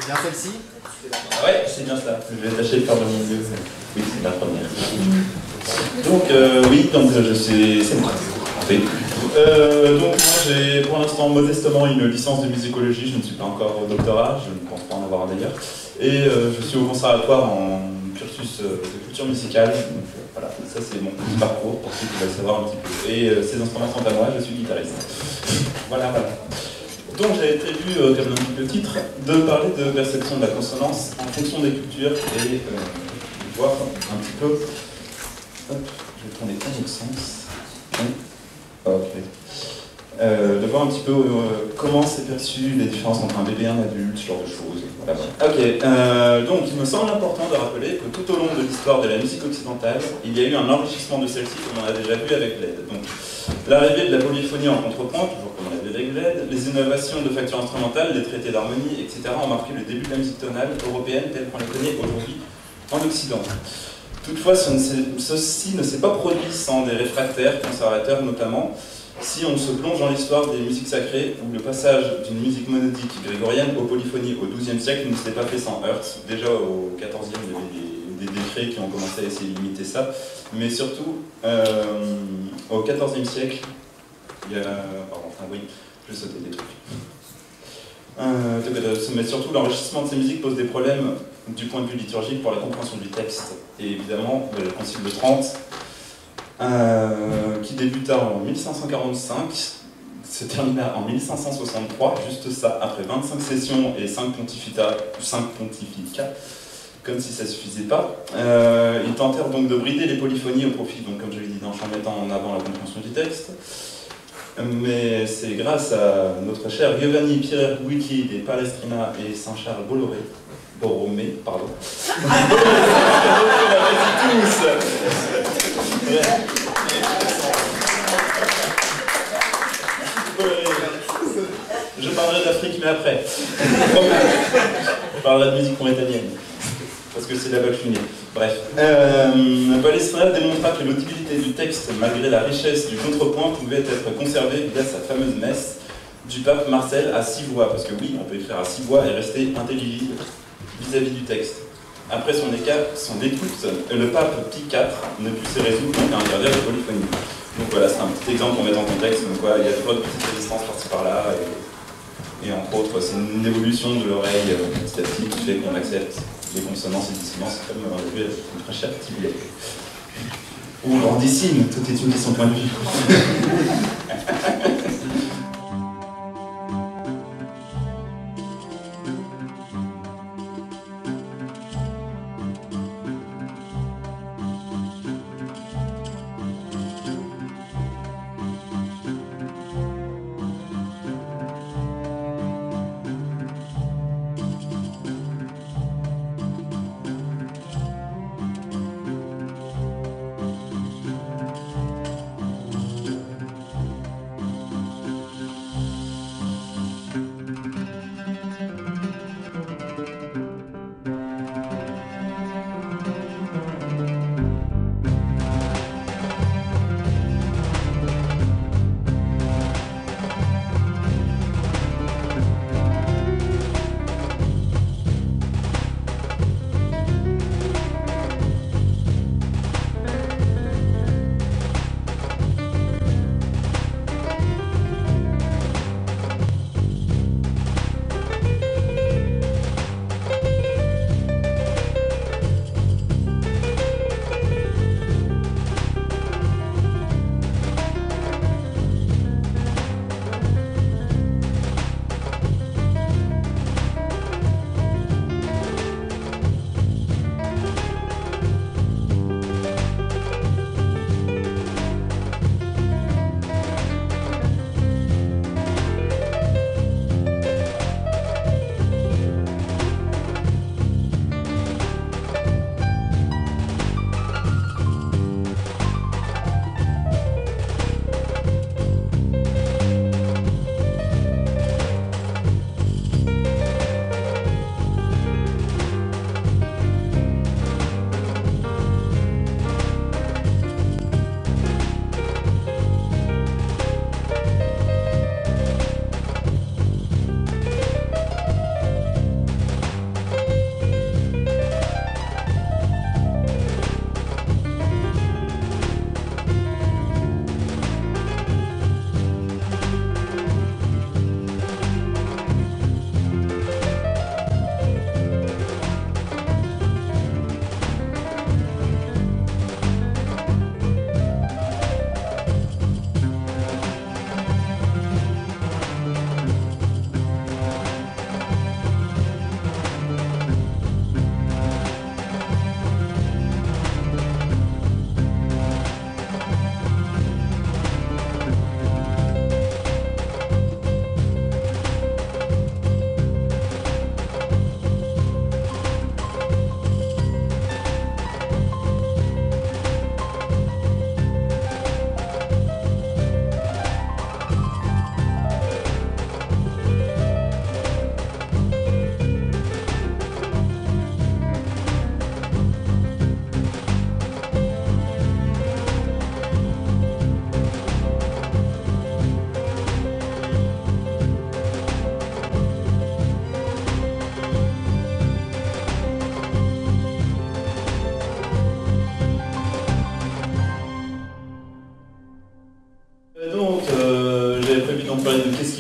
C'est bien celle-ci? Ouais, c'est bien ça. Je vais tâcher de faire de mon mieux. Oui, c'est la première. Donc, oui, donc je suis... C'est moi. Oui. Donc moi j'ai pour l'instant modestement une licence de musicologie, je ne suis pas encore au doctorat, je ne pense pas en avoir un d'ailleurs. Et je suis au conservatoire en cursus de culture musicale, donc voilà, ça c'est mon petit parcours pour ceux qui veulent savoir un petit peu. Et ces instruments sont à moi, je suis guitariste. Voilà, voilà. Donc j'avais prévu, comme un petit titre, de parler de perception de la consonance en fonction des cultures et voir un petit peu... Hop, je vais tourner dans l'autre sens. Ok. De voir un petit peu comment c'est perçu, les différences entre un bébé et un adulte, ce genre de choses. Voilà. Ok, donc il me semble important de rappeler que tout au long de l'histoire de la musique occidentale, il y a eu un enrichissement de celle-ci, comme on a déjà vu avec l'aide. Donc, l'arrivée de la polyphonie en contrepoint, toujours comme on l'a vu avec l'aide, les innovations de factures instrumentales, les traités d'harmonie, etc. ont marqué le début de la musique tonale européenne telle qu'on la connaît aujourd'hui en Occident. Toutefois, ceci ne s'est pas produit sans des réfractaires, conservateurs notamment, si on se plonge dans l'histoire des musiques sacrées, où le passage d'une musique monodique grégorienne aux polyphonies au XIIe siècle ne s'était pas fait sans heurts. Déjà au XIVe, il y avait des décrets qui ont commencé à essayer de limiter ça, mais surtout au XIVe siècle, il y a... Pardon, enfin oui, je vais sauter des trucs. Mais surtout, l'enrichissement de ces musiques pose des problèmes du point de vue liturgique pour la compréhension du texte. Et évidemment, le Concile de Trente, qui débuta en 1545, se termina en 1563, juste ça, après 25 sessions et 5 pontificats, comme si ça ne suffisait pas. Ils tentèrent donc de brider les polyphonies au profit, donc, comme je l'ai dit, en mettant en avant la compréhension du texte. Mais c'est grâce à notre cher Giovanni Pierguicci des Palestrina et Saint-Charles Borromée, pardon. Je parlerai d'Afrique, mais après. Je parlerai de musique mauritanienne, parce que c'est là-bas que je suis né. Bref. Palestrina démontra que l'audibilité du texte, malgré la richesse du contrepoint, pouvait être conservée via sa fameuse messe du pape Marcel à 6 voix. Parce que oui, on peut écrire à 6 voix et rester intelligible vis-à-vis du texte. Après son écoute, le pape Pie IV ne put se résoudre à interdire la polyphonie. Donc voilà, c'est un petit exemple pour mettre en contexte, donc quoi, il y a toujours de petites résistances par-ci par-là, et entre autres, c'est une évolution de l'oreille petit à petit qui fait qu'on accepte les consonances et dissonances, comme on l'a vu avec notre cher Tibulet. Ou l'ordicine, tout est une question de point de vue.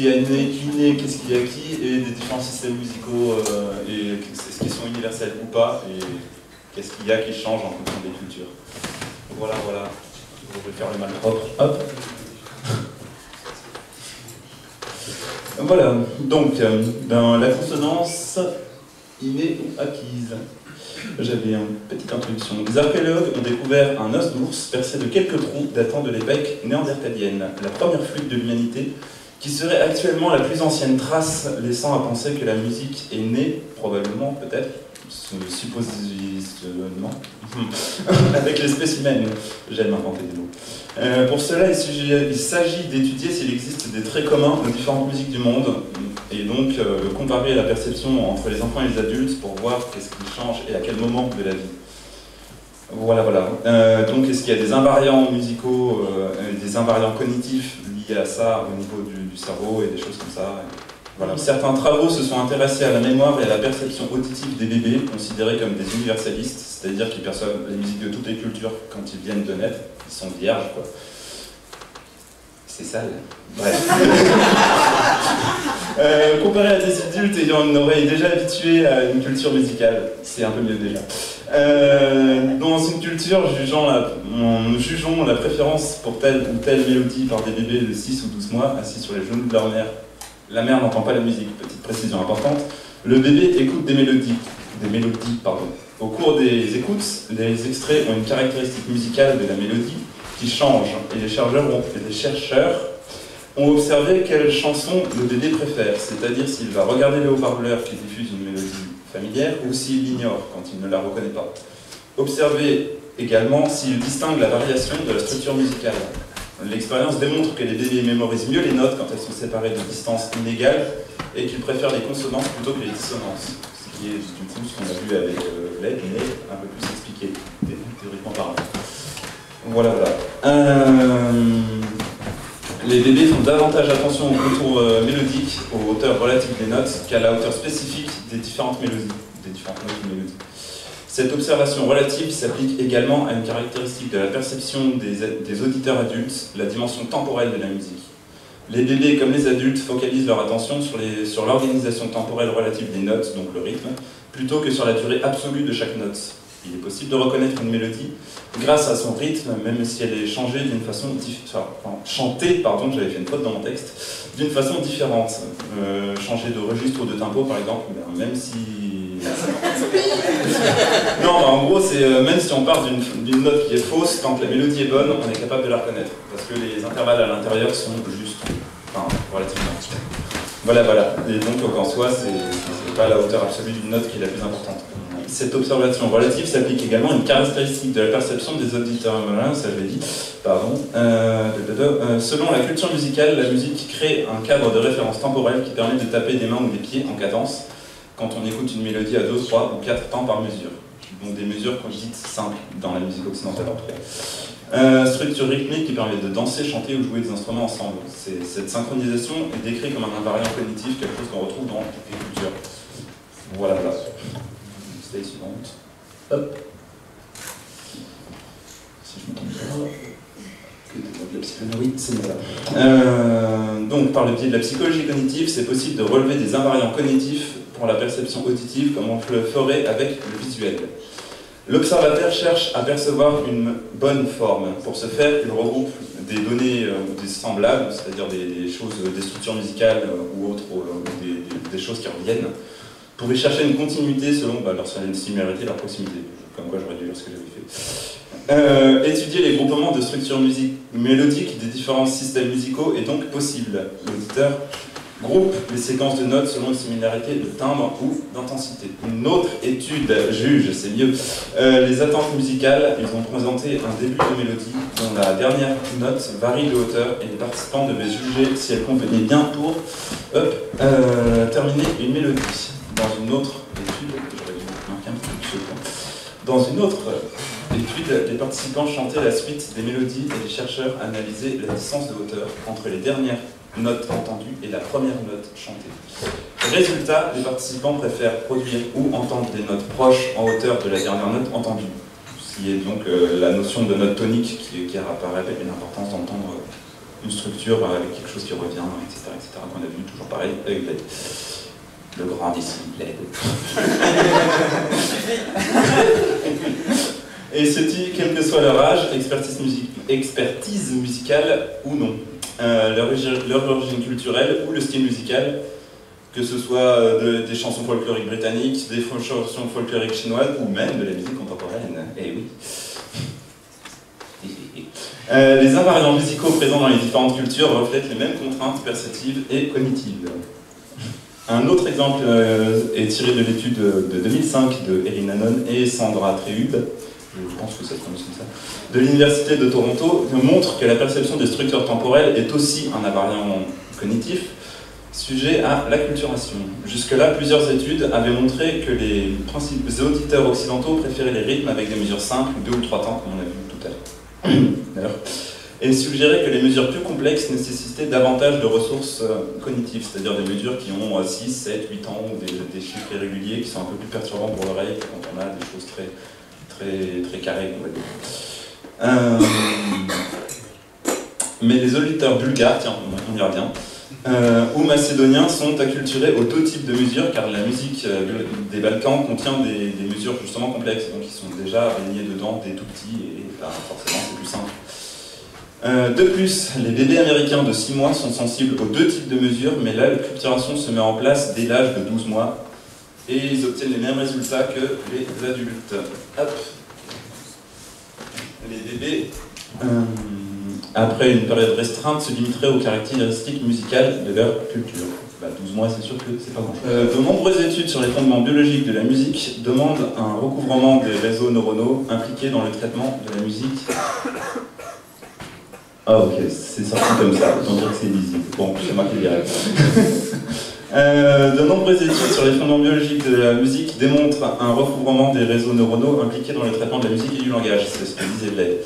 qui est inné, qu'est-ce qui est acquis, et des différents systèmes musicaux, et est-ce qu'ils sont universels ou pas, et qu'est-ce qu'il y a qui change en fonction des cultures. Voilà, voilà. Je vais faire le mal propre. Hop. Voilà, donc, la consonance innée ou acquise. J'avais une petite introduction. Les archéologues ont découvert un os d'ours percé de quelques trous datant de l'époque néandertalienne, la première flûte de l'humanité, qui serait actuellement la plus ancienne trace, laissant à penser que la musique est née, probablement, peut-être, supposément, avec l'espèce humaine. J'aime inventer des mots. Pour cela, il s'agit d'étudier s'il existe des traits communs aux différentes musiques du monde, et donc comparer la perception entre les enfants et les adultes pour voir qu'est-ce qui change et à quel moment de la vie. Voilà, voilà. Donc, est-ce qu'il y a des invariants musicaux, des invariants cognitifs liés à ça au niveau du cerveau et des choses comme ça. Voilà. Certains travaux se sont intéressés à la mémoire et à la perception auditive des bébés, considérés comme des universalistes, c'est-à-dire qu'ils perçoivent la musique de toutes les cultures quand ils viennent de naître. Ils sont vierges, quoi. C'est sale. Bref. Comparé à des adultes ayant une oreille déjà habituée à une culture musicale, c'est un peu mieux déjà. Dans une culture, jugeons la préférence pour telle ou telle mélodie par des bébés de 6 ou 12 mois assis sur les genoux de leur mère. La mère n'entend pas la musique, petite précision importante. Le bébé écoute des mélodies. Au cours des écoutes, les extraits ont une caractéristique musicale de la mélodie qui change, et les chercheurs ont observé quelle chanson le bébé préfère, c'est-à-dire s'il va regarder le haut-parleur qui diffuse une mélodie familière ou s'il l'ignore quand il ne la reconnaît pas. Observez également s'il distingue la variation de la structure musicale. L'expérience démontre que les bébés mémorisent mieux les notes quand elles sont séparées de distances inégales et qu'ils préfèrent les consonances plutôt que les dissonances. Ce qui est du coup ce qu'on a vu avec l'aide, mais un peu plus expliqué, théoriquement parlant. Voilà, voilà. Les bébés font davantage attention au contour mélodique, aux hauteurs relatives des notes, qu'à la hauteur spécifique des différentes mélodies, notes de mélodie. Cette observation relative s'applique également à une caractéristique de la perception des auditeurs adultes, la dimension temporelle de la musique. Les bébés, comme les adultes, focalisent leur attention sur l'organisation temporelle relative des notes, donc le rythme, plutôt que sur la durée absolue de chaque note. Il est possible de reconnaître une mélodie grâce à son rythme, même si elle est chantée d'une façon j'avais fait une faute dans mon texte, d'une façon différente. Changer de registre ou de tempo, par exemple, même si... Non, en gros, c'est même si on part d'une note qui est fausse, quand la mélodie est bonne, on est capable de la reconnaître, parce que les intervalles à l'intérieur sont justes, relativement. Voilà, voilà. Et donc, en soi, c'est pas la hauteur absolue d'une note qui est la plus importante. Cette observation relative s'applique également à une caractéristique de la perception des auditeurs. Voilà, ça je l'ai dit. Pardon. Selon la culture musicale, la musique crée un cadre de référence temporelle qui permet de taper des mains ou des pieds en cadence quand on écoute une mélodie à 2, 3 ou 4 temps par mesure. Donc des mesures qu'on dit simples dans la musique occidentale en tout cas. Structure rythmique qui permet de danser, chanter ou jouer des instruments ensemble. Cette synchronisation est décrite comme un invariant cognitif, quelque chose qu'on retrouve dans toutes les cultures. Voilà, voilà. Slide suivante. Hop. Si je me trompe pas. Oui, c'est ça. Donc, par le biais de la psychologie cognitive, c'est possible de relever des invariants cognitifs pour la perception auditive comme on le ferait avec le visuel. L'observateur cherche à percevoir une bonne forme. Pour ce faire, il regroupe des données des semblables, c'est-à-dire des choses, des structures musicales ou autres, des choses qui reviennent, pour y chercher une continuité selon leur similarité et leur proximité. Comme quoi j'aurais dû lire ce que j'avais fait. Étudier les groupements de structures mélodiques des différents systèmes musicaux est donc possible. L'auditeur groupe les séquences de notes selon une similarité de timbre ou d'intensité. Une autre étude juge, c'est mieux, les attentes musicales. Ils ont présenté un début de mélodie dont la dernière note varie de hauteur et les participants devaient juger si elle convenait bien pour terminer une mélodie. Dans une autre étude, j'aurais dû marquer un petit peu de point. Dans une autre étude, les participants chantaient la suite des mélodies et les chercheurs analysaient la distance de hauteur entre les dernières notes entendues et la première note chantée. Résultat, les participants préfèrent produire ou entendre des notes proches en hauteur de la dernière note entendue. Ce qui est donc la notion de note tonique qui apparaît avec une importance d'entendre une structure avec quelque chose qui revient, etc. qu'on a vu toujours pareil avec LED. Le grand ici, LED. Et ceci, quel que soit leur âge, expertise musicale ou non, leur origine culturelle ou le style musical, que ce soit des chansons folkloriques britanniques, des chansons folkloriques chinoises ou même de la musique contemporaine. Eh oui. Les invariants musicaux présents dans les différentes cultures reflètent les mêmes contraintes perceptives et cognitives. Un autre exemple est tiré de l'étude de 2005 de Erin Hannon et Sandra Treub, je pense que ça se prononce comme ça, de l'Université de Toronto, montre que la perception des structures temporelles est aussi un invariant cognitif, sujet à l'acculturation. Jusque-là, plusieurs études avaient montré que les auditeurs occidentaux préféraient les rythmes avec des mesures simples, 2 ou 3 temps, comme on a vu tout à l'heure, et suggéraient que les mesures plus complexes nécessitaient davantage de ressources cognitives, c'est-à-dire des mesures qui ont 6, 7, 8 ans, ou des chiffres irréguliers qui sont un peu plus perturbants pour l'oreille quand on a des choses très carrées, on va dire. Mais les auditeurs bulgares, tiens, on y revient, ou macédoniens sont acculturés aux deux types de mesures, car la musique des Balkans contient des mesures justement complexes, donc ils sont déjà baignés dedans dès tout petits, et forcément c'est plus simple. De plus, les bébés américains de 6 mois sont sensibles aux deux types de mesures, mais là, l'acculturation se met en place dès l'âge de 12 mois, et ils obtiennent les mêmes résultats que les adultes. Hop. Les bébés, après une période restreinte, se limiteraient aux caractéristiques musicales de leur culture. 12 mois, c'est sûr que c'est pas grand-chose. De nombreuses études sur les fondements biologiques de la musique demandent un recouvrement des réseaux neuronaux impliqués dans le traitement de la musique. Ah ok, c'est sorti comme ça, autant dire que c'est lisible. Bon, c'est moi qui dirais. De nombreuses études sur les fondements biologiques de la musique démontrent un recouvrement des réseaux neuronaux impliqués dans le traitement de la musique et du langage, c'est ce que disait Blade.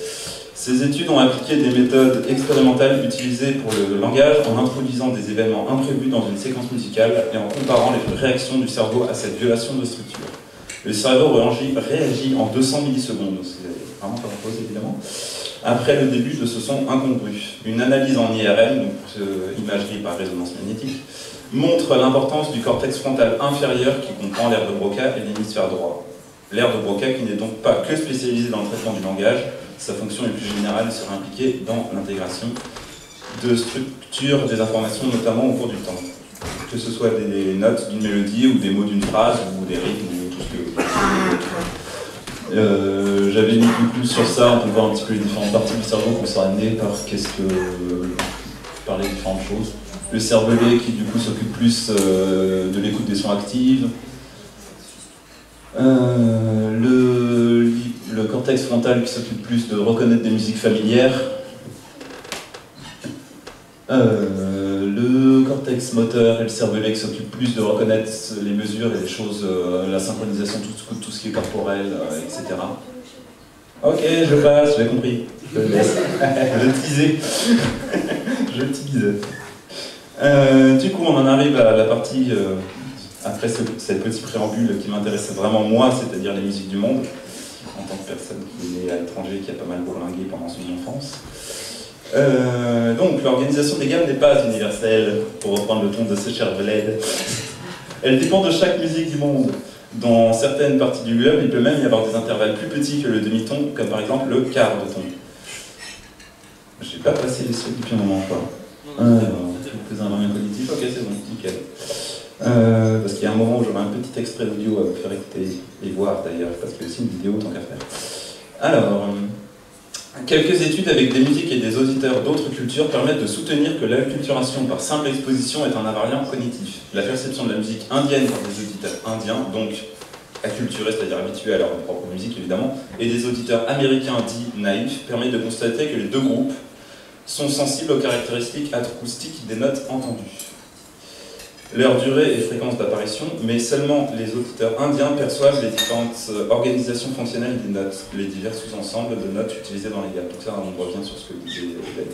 Ces études ont appliqué des méthodes expérimentales utilisées pour le langage en introduisant des événements imprévus dans une séquence musicale et en comparant les réactions du cerveau à cette violation de structure. Le cerveau réagit en 200 millisecondes, c'est vraiment pas grand-chose évidemment, après le début de ce son incongru. Une analyse en IRM, donc imagerie par résonance magnétique, montre l'importance du cortex frontal inférieur qui comprend l'aire de Broca et l'hémisphère droit. L'aire de Broca qui n'est donc pas que spécialisée dans le traitement du langage, sa fonction est plus générale et sera impliquée dans l'intégration de structures des informations, notamment au cours du temps. Que ce soit des notes d'une mélodie ou des mots d'une phrase ou des rythmes ou tout ce que... J'avais mis plus sur ça, on peut voir un petit peu les différentes parties du cerveau concernées par les différentes choses. Le cervelet qui du coup s'occupe plus de l'écoute des sons actifs. Le cortex frontal qui s'occupe plus de reconnaître des musiques familières. Le cortex moteur et le cervelet qui s'occupent plus de reconnaître les mesures et les choses, la synchronisation, tout ce qui est corporel, etc. Ok, je passe, j'ai compris. Je laisse. Je teasais. Je tease. Du coup, on en arrive à la partie, après cette petite préambule qui m'intéressait vraiment moi, c'est-à-dire les musiques du monde, en tant que personne qui est née à l'étranger, qui a pas mal bourlingué pendant son enfance. Donc, l'organisation des gammes n'est pas universelle, pour reprendre le ton de ce cher Bled. Elle dépend de chaque musique du monde. Dans certaines parties du globe, il peut même y avoir des intervalles plus petits que le demi-ton, comme par exemple le quart de ton. Je n'ai pas passé les sons depuis un moment, je crois. Quelques invariants cognitifs, ok, c'est bon, nickel. Parce qu'il y a un moment où j'aurai un petit extrait d'audio à vous faire écouter et voir d'ailleurs, parce qu'il y a aussi une vidéo tant qu'à faire. Alors, quelques études avec des musiques et des auditeurs d'autres cultures permettent de soutenir que l'acculturation par simple exposition est un invariant cognitif. La perception de la musique indienne par des auditeurs indiens, donc acculturés, c'est-à-dire habitués à leur propre musique évidemment, et des auditeurs américains dits naïfs, permet de constater que les deux groupes sont sensibles aux caractéristiques acoustiques des notes entendues. Leur durée et fréquence d'apparition, mais seulement les auditeurs indiens perçoivent les différentes organisations fonctionnelles des notes, les divers sous-ensembles de notes utilisées dans les gammes. Donc ça, on revient sur ce que disait Ben.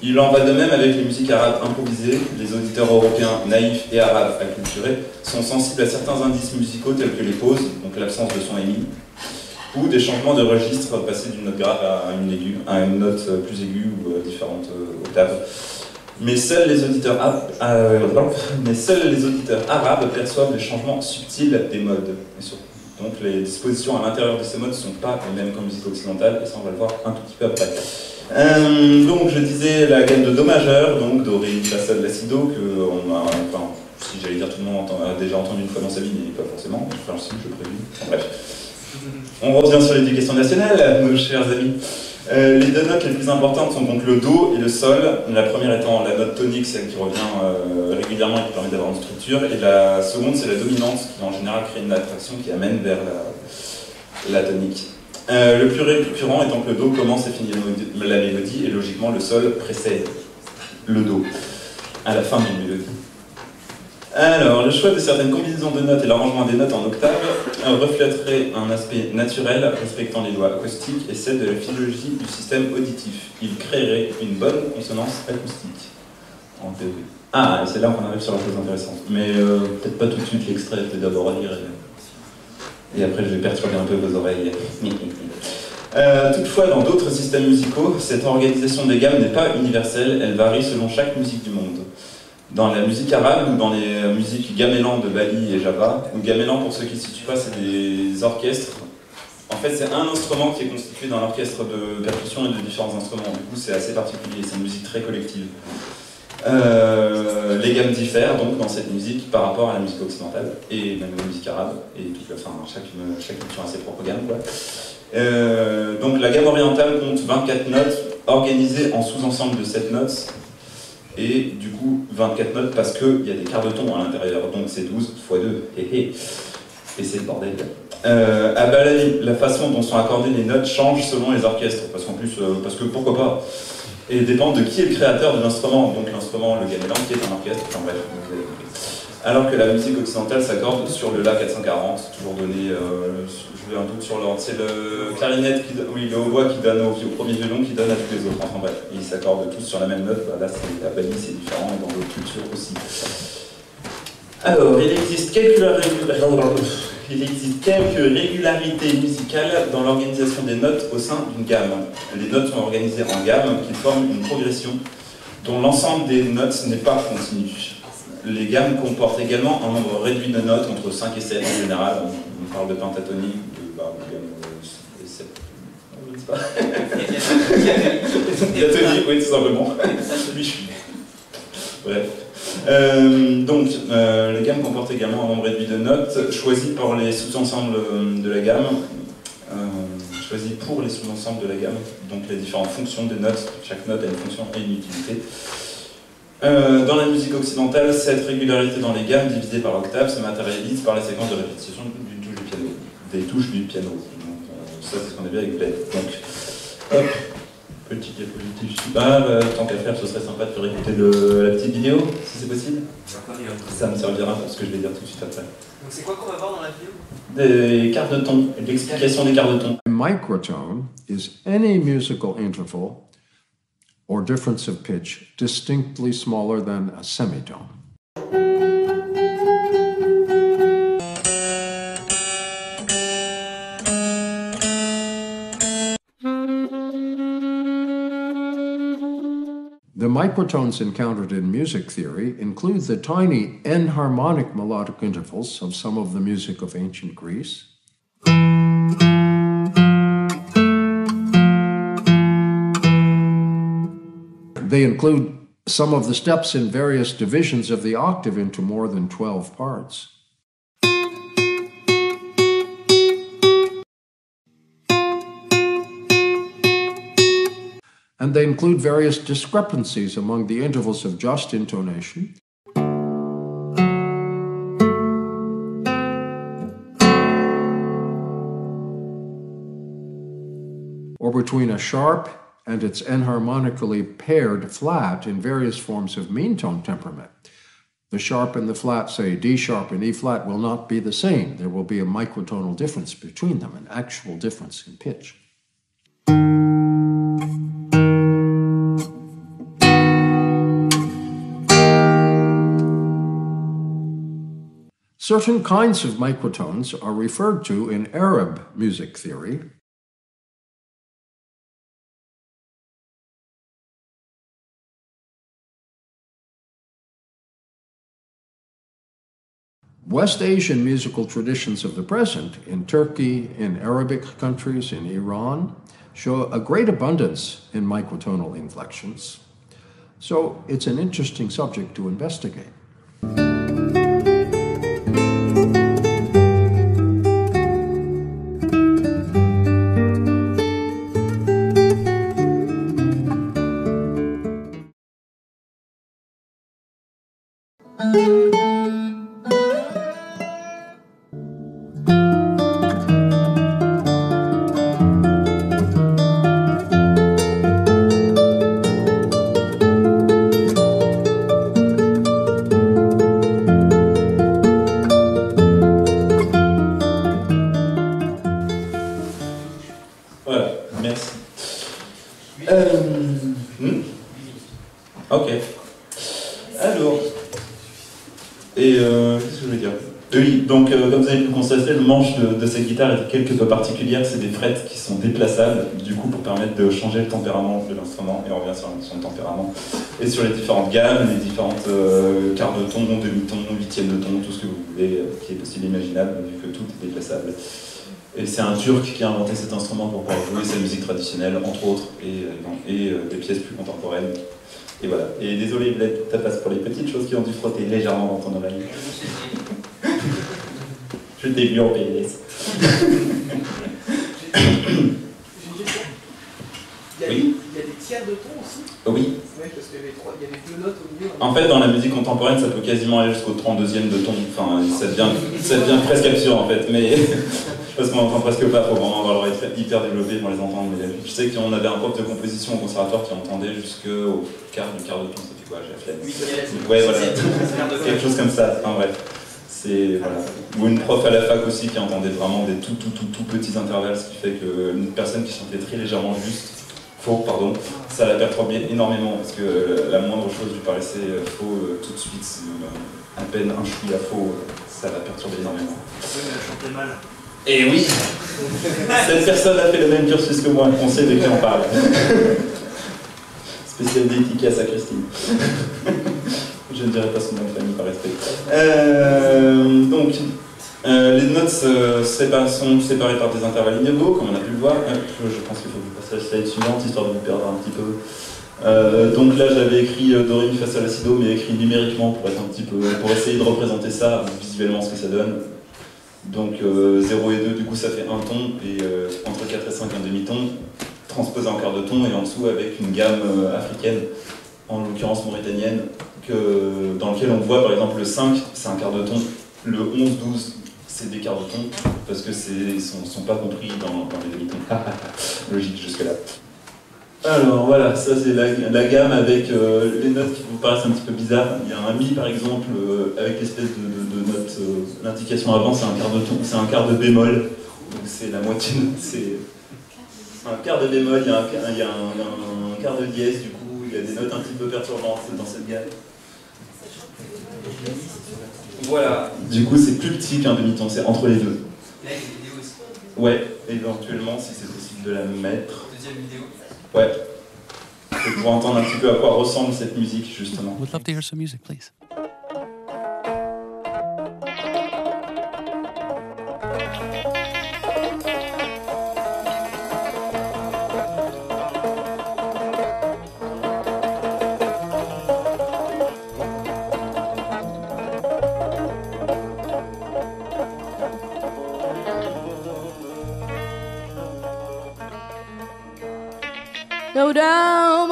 Il en va de même avec les musiques arabes improvisées. Les auditeurs européens naïfs et arabes acculturés sont sensibles à certains indices musicaux tels que les pauses, donc l'absence de son émis, ou des changements de registre, passer d'une note grave à une note plus aiguë ou différentes octaves. Mais seuls les auditeurs arabes perçoivent les changements subtils des modes. Donc les dispositions à l'intérieur de ces modes ne sont pas les mêmes qu'en musique occidentale, et ça on va le voir un tout petit peu après. Donc je disais la gamme de Do majeur, donc Do, Ré, Mi, Fa, Sol, La, Si, Do, que si j'allais dire tout le monde a déjà entendu une fois dans sa vie, mais pas forcément, enfin si, je préviens. Bref. On revient sur l'éducation nationale, nos chers amis. Les deux notes les plus importantes sont donc le Do et le Sol. La première étant la note tonique, celle qui revient régulièrement et qui permet d'avoir une structure. Et la seconde, c'est la dominante, qui en général crée une attraction qui amène vers la tonique. Le plus récurrent étant que le Do commence et finit la mélodie, et logiquement le Sol précède le Do à la fin d'une mélodie. Alors, le choix de certaines combinaisons de notes et l'arrangement des notes en octaves reflèterait un aspect naturel respectant les lois acoustiques et celle de la physiologie du système auditif. Il créerait une bonne consonance acoustique, en théorie. Ah, et c'est là qu'on arrive sur la chose intéressante. Mais peut-être pas tout de suite l'extrait, peut-être d'abord à lire. Et après, je vais perturber un peu vos oreilles. Toutefois, dans d'autres systèmes musicaux, cette organisation des gammes n'est pas universelle, elle varie selon chaque musique du monde. Dans la musique arabe ou dans les musiques gamelan de Bali et Java, ou gamelan pour ceux qui ne se situent pas, c'est des orchestres. En fait, c'est un instrument qui est constitué dans l'orchestre de percussion et de différents instruments. Du coup, c'est assez particulier, c'est une musique très collective. Les gammes diffèrent donc dans cette musique par rapport à la musique occidentale et même la musique arabe, et chaque culture a ses propres gammes, quoi. Donc la gamme orientale compte 24 notes organisées en sous-ensembles de 7 notes. Et du coup, 24 notes parce qu'il y a des quarts de ton à l'intérieur, donc c'est 12 x 2, et c'est le bordel. À Balaï, la façon dont sont accordées les notes change selon les orchestres, parce que pourquoi pas, et dépend de qui est le créateur de l'instrument, donc l'instrument, le gamelan, qui est un orchestre, enfin bref, vous avez compris. Alors que la musique occidentale s'accorde sur le La 440, toujours donné, je vais un doute sur l'ordre, c'est le clarinette, le hautbois qui donne au premier violon qui donne à tous les autres, enfin bref, ils s'accordent tous sur la même note, là c'est à Bali, c'est différent, et dans d'autres cultures aussi. Alors, il existe quelques régularités musicales dans l'organisation des notes au sein d'une gamme. Les notes sont organisées en gammes qui forment une progression dont l'ensemble des notes n'est pas continu. Les gammes comportent également un nombre réduit de notes, entre 5 et 7 en général. On parle de pentatonique, de gamme 7. Je ne sais pas. Diatonique, oui, tout simplement. Lui, je suis. Bref. Les gammes comportent également un nombre réduit de notes, choisies par les sous-ensembles de la gamme. Donc les différentes fonctions des notes. Chaque note a une fonction et une utilité. Dans la musique occidentale, cette régularité dans les gammes divisée par octave se matérialise par la séquence de répétition des touches du piano. Donc, ça, c'est ce qu'on a vu avec Bled. Donc, hop, petit diapositive. Tant qu'à faire, ce serait sympa de faire écouter la petite vidéo, si c'est possible. Ça me servira pour ce que je vais dire tout de suite après. Donc, c'est quoi qu'on va voir dans la vidéo? Des quarts de ton, l'explication des quarts de ton. A microtone is any musical interval or difference of pitch distinctly smaller than a semitone. The microtones encountered in music theory include the tiny enharmonic melodic intervals of some of the music of ancient Greece, they include some of the steps in various divisions of the octave into more than 12 parts. And they include various discrepancies among the intervals of just intonation, or between a sharp and its enharmonically paired flat in various forms of mean tone temperament. The sharp and the flat, say D sharp and E flat, will not be the same. There will be a microtonal difference between them, an actual difference in pitch. Certain kinds of microtones are referred to in Arab music theory. West Asian musical traditions of the present, in Turkey, in Arabic countries, in Iran, show a great abundance in microtonal inflections. So it's an interesting subject to investigate. Voilà, merci. Ok. Alors, qu'est-ce que je veux dire? Oui, donc comme vous avez pu le constater, le manche de cette guitare est quelque peu particulière, c'est des frettes qui sont déplaçables, du coup pour permettre de changer le tempérament de l'instrument, et on revient sur son tempérament, et sur les différentes gammes, les différentes quarts de ton, demi-ton, huitième de ton, tout ce que vous voulez, qui est possible et imaginable, vu que tout est déplaçable. Et c'est un Turc qui a inventé cet instrument pour pouvoir jouer sa musique traditionnelle, entre autres, et des pièces plus contemporaines. Et voilà. Et désolé, Bled, ça passe pour les petites choses qui ont dû frotter légèrement dans ton oreille. Je t'ai vu en PLS. Oui. Il y a des tiers de ton aussi? Oui. Oui, parce qu'il y avait deux notes au milieu. En fait, dans la musique contemporaine, ça peut quasiment aller jusqu'au 32e de ton. Enfin, ça devient presque absurde en fait. Mais parce qu'on n'entend presque pas, il faut vraiment avoir l'oreille hyper développée pour les entendre. Mais je sais qu'on avait un prof de composition au conservatoire qui entendait jusqu'au quart du quart de ton. Ça fait quoi? J'ai la flemme. Oui, ouais, voilà. Quelque chose comme ça. Enfin bref. Voilà. Ou une prof à la fac aussi qui entendait vraiment des tout petits intervalles, ce qui fait qu'une personne qui chantait très légèrement faux, ça la perturbait énormément parce que la moindre chose lui paraissait faux tout de suite, à peine un chouïa faux, ça la perturbait énormément. Oui, mais elle chantait mal. Et oui, cette personne a fait le même cursus que moi, on sait de qui on parle. Spécial dédicace à Christine. Je ne dirai pas son nom de famille par respect. Les notes sont séparées par des intervalles inégaux, comme on a pu le voir. Je pense qu'il faut que je passe à la slide suivante, histoire de vous perdre un petit peu. Donc là, j'avais écrit Do, Ré, Mi, Fa, Sol, La, Si, Do, mais écrit numériquement pour essayer de représenter ça visuellement, ce que ça donne. Donc 0 et 2, du coup, ça fait un ton, et entre 4 et 5, un demi-ton, transposé en quart de ton, et en dessous avec une gamme africaine, en l'occurrence mauritanienne, dans lequel on voit par exemple le 5, c'est un quart de ton, le 11, 12, c'est des quarts de ton, parce que sont pas compris dans les demi-tons. Logique jusque-là. Alors voilà, ça c'est la gamme avec les notes qui vous paraissent un petit peu bizarres. Il y a un Mi par exemple, avec l'espèce de note, l'indication avant c'est un quart de ton, c'est un quart de bémol, donc c'est la moitié, c'est un quart de bémol, il y a un quart de dièse, du coup il y a des notes un petit peu perturbantes dans cette gamme. Voilà, du coup c'est plus petit qu'un demi-ton, c'est entre les deux. Et là, il y a des vidéos aussi. Ouais, éventuellement si c'est possible de la mettre. Deuxième vidéo. Ouais. Pour entendre un petit peu à quoi ressemble cette musique justement. Would love to hear some music, please. لولا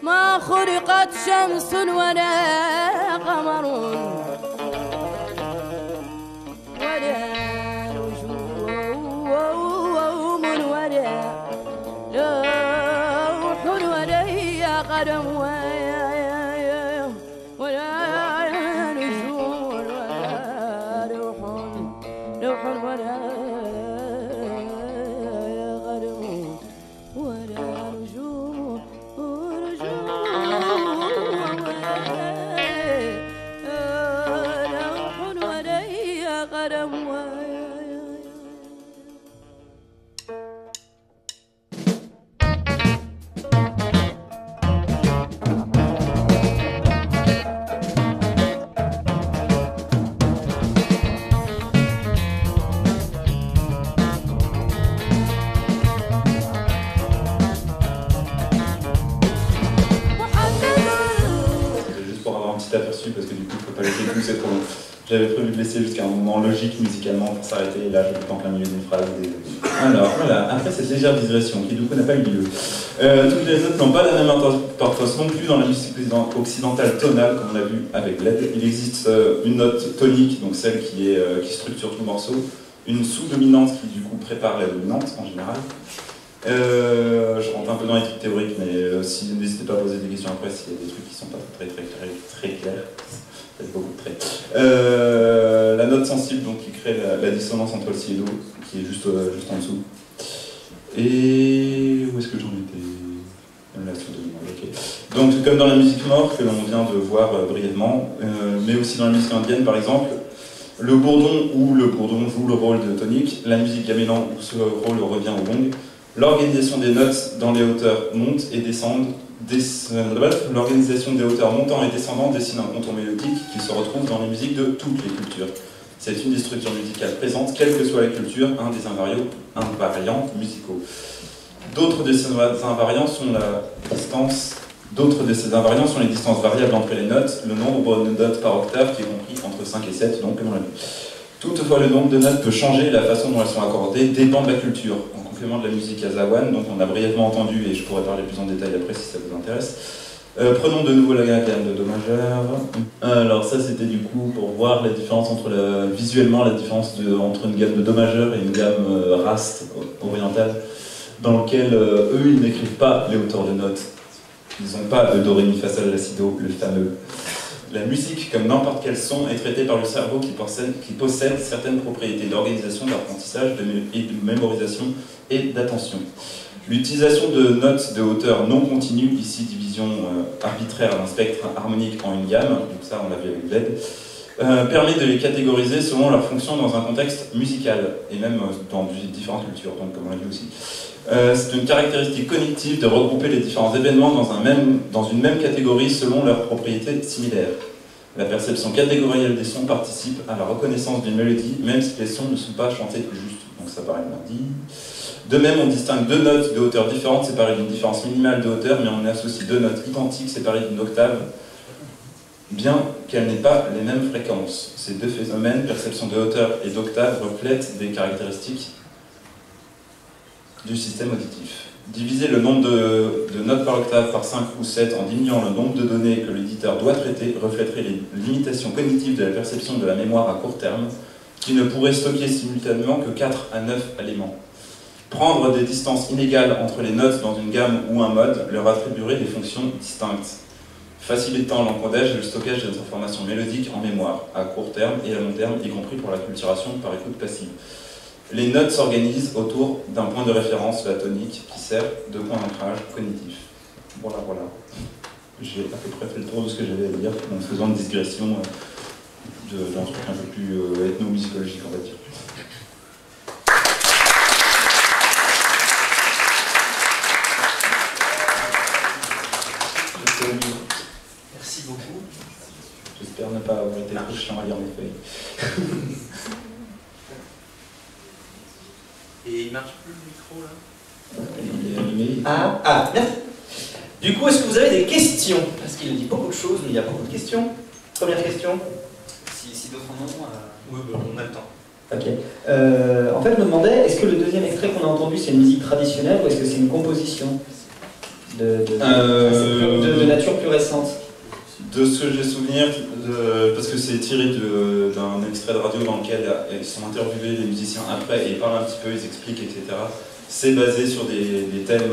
ما خلقت شمس ولا قمر ولا نجوم ولا لوح ولا قلم ولا نجوم ولا لوح ولا قلم ولا نجوم c'est trop long. J'avais prévu de laisser jusqu'à un moment logique musicalement pour s'arrêter, et là je tente en plein milieu d'une phrase. Alors voilà, après cette légère digression qui du coup n'a pas eu lieu. Toutes les notes n'ont pas la même importance non plus dans la musique occidentale tonale, comme on l'a vu avec LED. Il existe une note tonique, donc celle qui structure tout le morceau, une sous-dominante qui du coup prépare la dominante en général. Je rentre un peu dans les trucs théoriques, mais n'hésitez pas à poser des questions après s'il y a des trucs qui sont pas très clairs. Beaucoup de traits. La note sensible donc, qui crée la dissonance entre le si et do, qui est juste en dessous. Et où est-ce que j'en étais? Là, okay. Donc comme dans la musique mort que l'on vient de voir brièvement, mais aussi dans la musique indienne par exemple, le bourdon joue le rôle de tonique, la musique gamelan où ce rôle revient au gong, l'organisation des notes dans les hauteurs monte et descendent. L'organisation des hauteurs montant et descendant dessine un contour mélodique qui se retrouve dans les musiques de toutes les cultures. C'est une des structures musicales présentes, quelle que soit la culture, un des invariants musicaux. D'autres de ces invariants sont les distances variables entre les notes, le nombre de notes par octave qui est compris entre 5 et 7, donc comme on l'a vu. Toutefois, le nombre de notes peut changer et la façon dont elles sont accordées dépend de la culture. En complément de la musique azawan, dont on a brièvement entendu, et je pourrais parler plus en détail après si ça vous intéresse. Prenons de nouveau la gamme de do majeur. Alors ça c'était du coup pour voir la différence entre visuellement la différence entre une gamme de do majeur et une gamme rast orientale, dans lequel eux ils n'écrivent pas les hauteurs de notes. Ils n'ont pas de do, ré, mi, fa, sol, la, si, do, le fameux. La musique, comme n'importe quel son, est traitée par le cerveau qui possède certaines propriétés d'organisation, d'apprentissage, et de mémorisation et d'attention. L'utilisation de notes de hauteur non continue, ici division arbitraire d'un spectre harmonique en une gamme, donc ça on l'a vu avec LED, permet de les catégoriser selon leur fonction dans un contexte musical, et même dans différentes cultures, donc comme on l'a vu aussi. C'est une caractéristique cognitive de regrouper les différents événements dans une même catégorie selon leurs propriétés similaires. La perception catégorielle des sons participe à la reconnaissance d'une mélodie, même si les sons ne sont pas chantés juste. Donc ça paraît mardi. De même, on distingue deux notes de hauteur différentes séparées d'une différence minimale de hauteur, mais on associe deux notes identiques séparées d'une octave, bien qu'elles n'aient pas les mêmes fréquences. Ces deux phénomènes, perception de hauteur et d'octave, reflètent des caractéristiques du système auditif. Diviser le nombre de notes par octave par 5 ou 7 en diminuant le nombre de données que l'éditeur doit traiter reflèterait les limitations cognitives de la perception de la mémoire à court terme, qui ne pourrait stocker simultanément que 4 à 9 éléments. Prendre des distances inégales entre les notes dans une gamme ou un mode leur attribuerait des fonctions distinctes, facilitant l'encodage et le stockage des informations mélodiques en mémoire, à court terme et à long terme, y compris pour la culturation par écoute passive. Les notes s'organisent autour d'un point de référence, la tonique, qui sert de point d'ancrage cognitif. Voilà. J'ai à peu près fait le tour de ce que j'avais à dire en faisant une digression d'un truc un peu plus ethnomusicologique, on va dire. Merci beaucoup. J'espère ne pas avoir été trop chiant à lire mes feuilles. Et il marche plus le micro là? Il est allumé. Merci. Du coup, est-ce que vous avez des questions? Parce qu'il dit beaucoup de choses, mais il y a beaucoup de questions. Première question. Si d'autres en ont, oui, on a le temps. Ok. En fait, je me demandais, est-ce que le deuxième extrait qu'on a entendu, c'est une musique traditionnelle ou est-ce que c'est une composition de nature plus récente? De ce que j'ai souvenir, parce que c'est tiré d'un extrait de radio dans lequel ils sont interviewés les musiciens après et ils parlent un petit peu, ils expliquent, etc. C'est basé sur des thèmes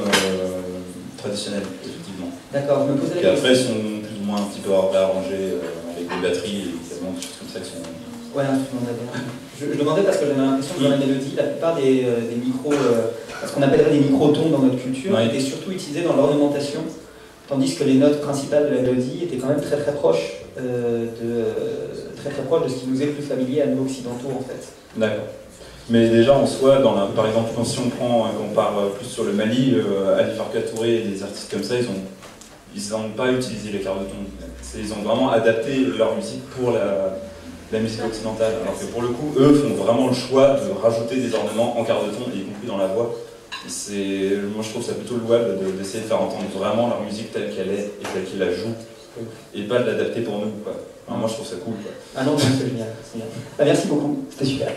traditionnels, effectivement. D'accord, je me posais la question. Et après, ils question. sont plus ou moins un petit peu arrangés avec des batteries et évidemment des choses comme ça qui sont. Ouais, je demandais parce que j'avais l'impression que dans la mélodie, la plupart des micros, ce qu'on appellerait des microtons dans notre culture, étaient surtout utilisés dans l'ornementation. Tandis que les notes principales de la mélodie étaient quand même très proches de ce qui nous est plus familier à nous occidentaux en fait. D'accord. Mais déjà en soi, par exemple, si on part plus sur le Mali, Ali Farka Touré et des artistes comme ça, ils n'ont pas utilisé les quarts de ton. Ils ont vraiment adapté leur musique pour la musique occidentale. Alors que pour le coup, eux font vraiment le choix de rajouter des ornements en quart de ton, y compris dans la voix. Moi je trouve ça plutôt louable d'essayer de faire entendre vraiment leur musique telle qu'elle est et telle qu'ils la jouent, et pas de l'adapter pour nous, quoi. Enfin, moi je trouve ça cool. Quoi. Ah non, c'est génial. Ah, merci beaucoup, c'était super.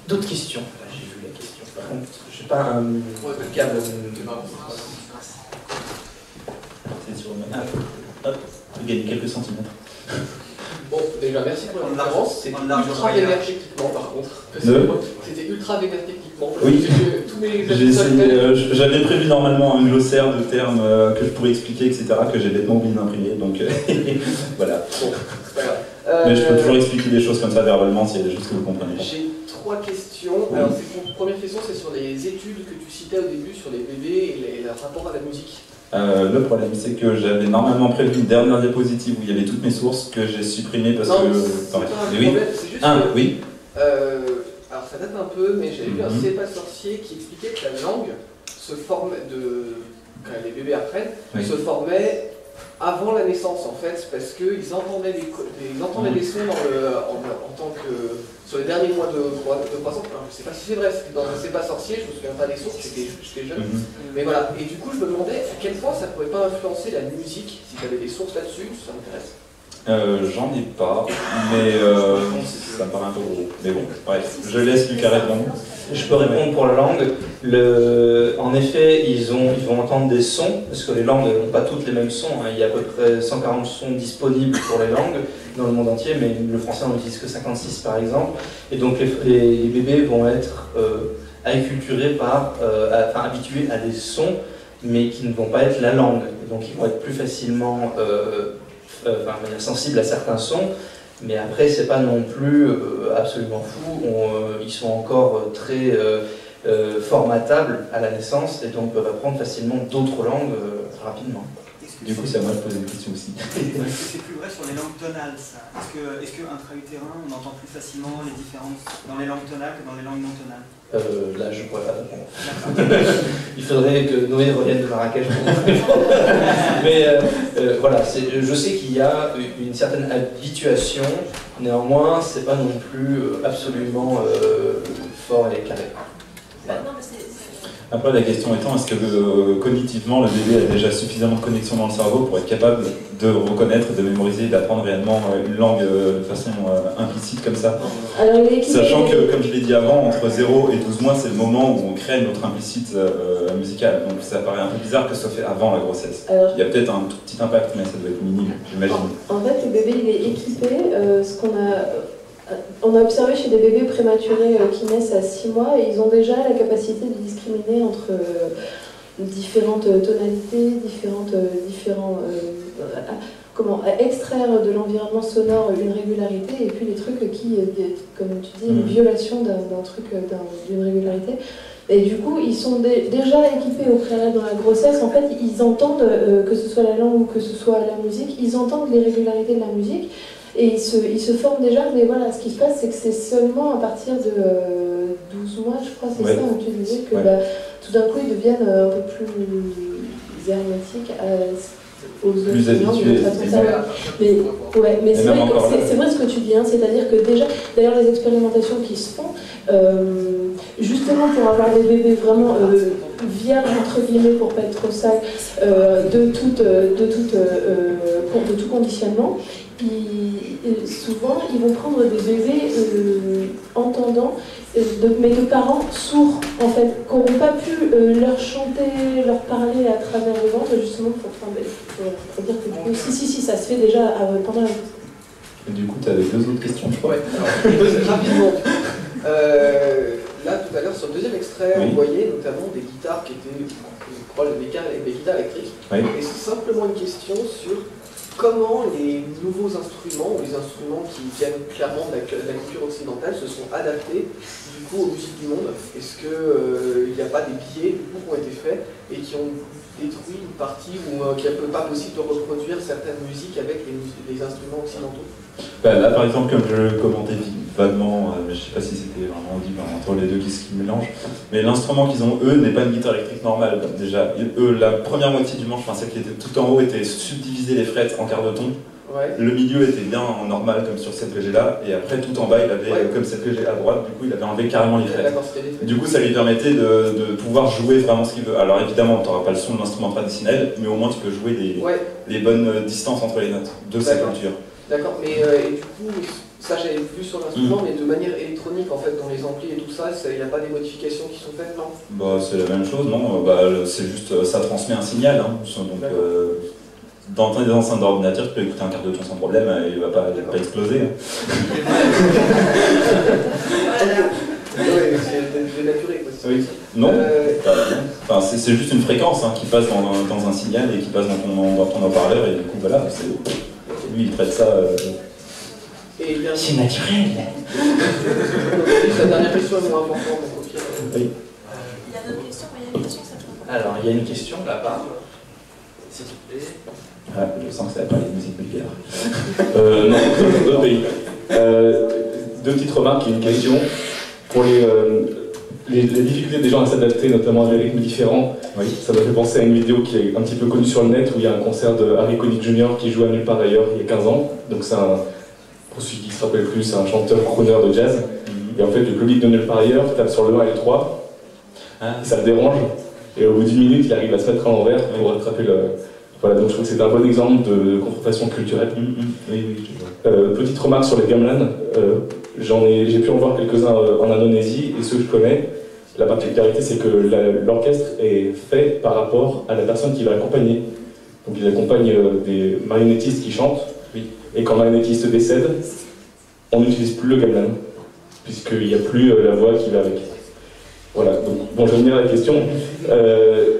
D'autres questions? J'ai vu la question. Par contre, je sais pas un câble. C'est sur le même. Hop, tu gagnes quelques centimètres. Bon, déjà, merci pour l'avance. C'était ultra vénère techniquement, par contre. C'était ultra vénère techniquement. Oui, tous mes j'ai essayé. J'avais prévu normalement un glossaire de termes que je pourrais expliquer, etc., que j'ai bêtement oublié d'imprimer. Donc voilà. Bon, c'est pas grave. Mais je peux toujours expliquer des choses comme ça verbalement s'il y a des choses que vous comprenez pas. J'ai 3 questions. Oui. Alors, première question, c'est sur les études que tu citais au début sur les bébés et le rapport à la musique. Le problème, c'est que j'avais normalement prévu une dernière diapositive où il y avait toutes mes sources que j'ai supprimées parce que. C'est pas un oui. problème, c'est juste Ah, que, oui. alors ça date un peu, mais j'avais vu un C'est pas sorcier qui expliquait que la langue se formait quand les bébés apprennent, se formait avant la naissance en fait, parce qu'ils entendaient des sons en tant que sur les derniers mois de croissance. Alors, je ne sais pas si c'est vrai, c'était dans un C'est pas sorcier, je me souviens pas des sources, j'étais jeune. Mais voilà, et du coup je me demandais à quel point ça pourrait pas influencer la musique, si tu avais des sources là-dessus, ça m'intéresse. J'en ai pas, mais ça me paraît un peu gros. Mais bon, bref, je laisse Lucas répondre. Je peux répondre pour la langue. En effet, ils vont entendre des sons, parce que les langues n'ont pas toutes les mêmes sons. Hein. Il y a à peu près 140 sons disponibles pour les langues dans le monde entier, mais le français on n'utilise que 56 par exemple. Et donc les bébés vont être acculturés habitués à des sons, mais qui ne vont pas être la langue. Et donc ils vont être plus facilement sensibles à certains sons. Mais après, c'est pas non plus absolument fou. Ils sont encore très formatables à la naissance et donc peuvent apprendre facilement d'autres langues rapidement. Du coup, c'est à moi de poser une question aussi. Est-ce que c'est plus vrai sur les langues tonales, ça? Est-ce qu'intra-utérin, on entend plus facilement les différences dans les langues tonales que dans les langues non tonales? Là, je ne pourrais pas répondre. Il faudrait que Noé revienne de Marrakech pour nous répondre. Mais voilà, je sais qu'il y a une certaine habituation, néanmoins, c'est pas non plus absolument fort et carré. Voilà. Après, la question étant, est-ce que cognitivement, le bébé a déjà suffisamment de connexion dans le cerveau pour être capable de reconnaître, de mémoriser, d'apprendre réellement une langue de façon implicite comme ça? Alors, sachant que, comme je l'ai dit avant, entre 0 et 12 mois, c'est le moment où on crée notre implicite musicale. Donc ça paraît un peu bizarre que ce soit fait avant la grossesse. Alors, il y a peut-être un tout petit impact, mais ça doit être minime, j'imagine. En fait, le bébé, il est équipé, on a observé chez des bébés prématurés qui naissent à 6 mois, et ils ont déjà la capacité de discriminer entre différentes tonalités, extraire de l'environnement sonore une régularité, et puis les trucs qui, comme tu dis, une violation d'une régularité. Et du coup, ils sont déjà équipés au préalable dans la grossesse. En fait, ils entendent, que ce soit la langue ou que ce soit la musique, ils entendent les régularités de la musique. Et ils se forment déjà, mais voilà, ce qui se passe, c'est que c'est seulement à partir de 12 mois, je crois, c'est ça, où tu disais que tout d'un coup, ils deviennent un peu plus hermétiques aux autres langues. Mais c'est vrai ce que tu dis, hein, c'est-à-dire que déjà, d'ailleurs, les expérimentations qui se font, justement pour avoir des bébés vraiment vierges, entre guillemets, pour pas être trop sale, de tout conditionnement, souvent, ils vont prendre des bébés entendants, mais de parents sourds, en fait, qui n'auront pas pu leur chanter, leur parler à travers le ventre, justement pour dire que du coup, si, ça se fait déjà pendant la vie. Et du coup, tu avais 2 autres questions, je crois. Ouais, rapidement. Là, tout à l'heure, sur le deuxième extrait, on voyait notamment des guitares qui étaient des guitares électriques. Oui. Et c'est simplement une question sur comment les nouveaux instruments, ou les instruments qui viennent clairement de la culture occidentale, se sont adaptés du coup aux musiques du monde. Est-ce qu'il n'y a pas des biais du coup, qui ont été faits et qui ont détruit une partie ou qu'il n'est pas possible de reproduire certaines musiques avec les instruments occidentaux? Là, par exemple, comme je commentais vaguement, je ne sais pas si c'était vraiment audible entre les deux qui se mélangent, mais l'instrument qu'ils ont, eux, n'est pas une guitare électrique normale, déjà. Eux, la première moitié du manche, celle qui était tout en haut, était subdiviser les frettes en quarts de ton, Ouais. Le milieu était bien en normal comme sur cette VG-là, et après tout en bas il avait, comme cette VG à droite, du coup il avait enlevé carrément les frettes. Du coup ça lui permettait de pouvoir jouer vraiment ce qu'il veut. Alors évidemment tu n'auras pas le son de l'instrument traditionnel, mais au moins tu peux jouer les bonnes distances entre les notes de sa culture. D'accord, mais et du coup, ça j'avais vu sur l'instrument, mais de manière électronique en fait, dans les amplis et tout ça, il n'y a pas des modifications qui sont faites, non? Bah c'est la même chose, non, c'est juste, ça transmet un signal, hein. Donc dans tes enceintes d'ordinateur, tu peux écouter un quart de ton sans problème, il va pas exploser. Hein. Oui, c'est dénaturé. Oui. Non, enfin, c'est juste une fréquence hein, qui passe dans un signal et qui passe dans ton haut-parleur, et du coup voilà, lui il traite ça. C'est naturel. La dernière question est moins importante. Oui. Il y a d'autres questions, il y a une question que ça. Alors, il y a une question là-bas. S'il te plaît. Ah, je sens que ça va parler de musique vulgaire. Non, d'autres pays. Deux petites remarques et une question. Pour les difficultés des gens à s'adapter, notamment à des rythmes différents, oui. Ça m'a fait penser à une vidéo qui est un petit peu connue sur le net où il y a un concert de Harry Connick Jr. qui joue à nulle part ailleurs il y a 15 ans. Donc c'est pour celui qui ne se rappelle plus, c'est un chanteur crooner de jazz. Et en fait, le public de nulle part ailleurs tape sur le 1 et le 3. Ça le dérange. Et au bout d'une minute, il arrive à se mettre à l'envers pour rattraper le. Voilà, donc je trouve que c'est un bon exemple de confrontation culturelle. Oui, petite remarque sur les gamelans. J'ai pu en voir quelques-uns en Indonésie, et ceux que je connais, la particularité c'est que l'orchestre est fait par rapport à la personne qui va accompagner. Donc il accompagne des marionnettistes qui chantent, et quand le marionnettiste décède, on n'utilise plus le gamelan, puisqu'il n'y a plus la voix qui va avec. Voilà, donc bon, je vais venir à la question.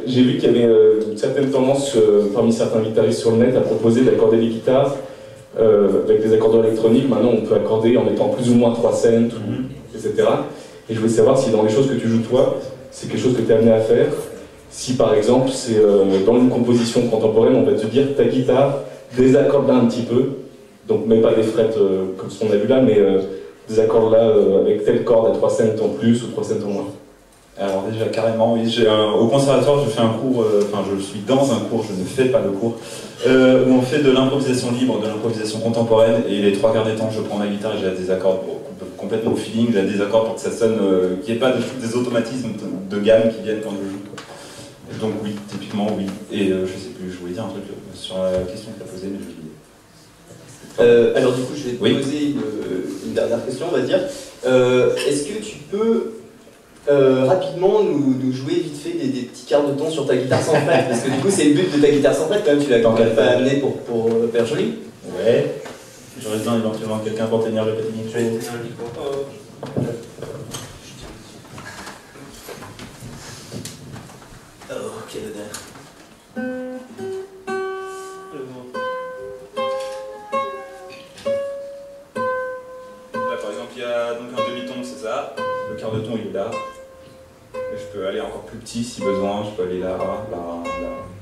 J'ai vu qu'il y avait une certaine tendance parmi certains guitaristes sur le net à proposer d'accorder des guitares avec des accordeurs électroniques. Maintenant, on peut accorder en mettant plus ou moins 3 cents, etc. Et je voulais savoir si dans les choses que tu joues toi, c'est quelque chose que tu es amené à faire. Si par exemple, c'est dans une composition contemporaine, on va te dire ta guitare, désaccorde-la un petit peu, donc mais pas des frettes comme ce qu'on a vu là, mais désaccorde-la avec telle corde à 3 cents en plus ou 3 cents en moins. Alors déjà carrément, oui, au conservatoire je fais un cours, je suis dans un cours, je ne fais pas de cours, où on fait de l'improvisation libre, de l'improvisation contemporaine, et les 3 quarts des temps je prends ma guitare et j'ai des accords complètement au feeling, j'ai des accords pour que ça sonne, qu'il n'y ait pas des automatismes de gamme qui viennent quand je joue. Donc oui, typiquement oui, et je sais plus, je voulais dire un truc sur la question que tu as posée, mais je l'ai oublié. Alors du coup je vais te poser une dernière question, on va dire. Est-ce que tu peux rapidement nous jouer vite fait des petits quarts de ton sur ta guitare sans fret, parce que du coup c'est le but de ta guitare sans fret quand même, tu l'as quand même pas amené pour Père Joli. Ouais, j'aurais besoin éventuellement quelqu'un pour tenir le petit micro. Oh, quel honneur. Là par exemple il y a donc un demi-ton, c'est ça, le quart de ton il est là. Et je peux aller encore plus petit si besoin, je peux aller là,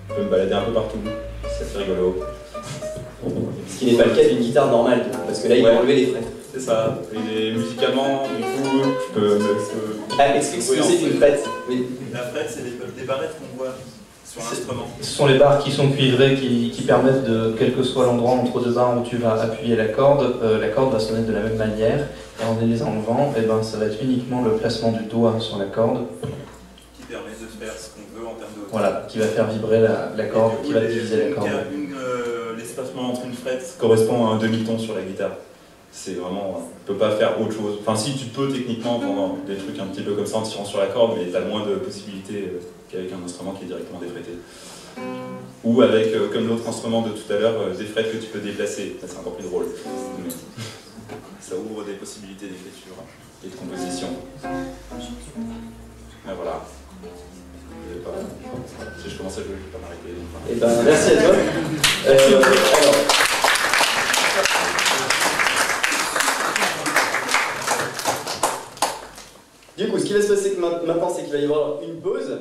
je peux me balader un peu partout, c'est rigolo. Ce qui n'est pas le cas d'une guitare normale, parce que là il faut enlever les frettes. C'est ça, et musicalement, du coup, je peux... explique ce que c'est qu'une frette. La frette, c'est des barrettes qu'on voit sur l'instrument. Ce sont les barres qui sont cuivrées, qui permettent de, quel que soit l'endroit entre deux barres où tu vas appuyer la corde va sonner de la même manière, et en les enlevant, ça va être uniquement le placement du doigt sur la corde. Qui permet de faire ce qu'on veut en termes de... Voilà, qui va faire vibrer la corde, qui va diviser la corde. L'espacement entre une frette correspond à un demi-ton sur la guitare. C'est vraiment, tu peux pas faire autre chose. Enfin si, tu peux techniquement pendant des trucs un petit peu comme ça en tirant sur la corde, mais tu as moins de possibilités qu'avec un instrument qui est directement défrété. Ou avec, comme l'autre instrument de tout à l'heure, des frettes que tu peux déplacer. C'est encore plus drôle. Mais ça ouvre des possibilités d'écriture et de composition. Ben voilà. Si je commence à jouer, je vais pas m'arrêter. Merci à toi. Alors. Du coup, ce qui va se passer maintenant, c'est qu'il va y avoir une pause.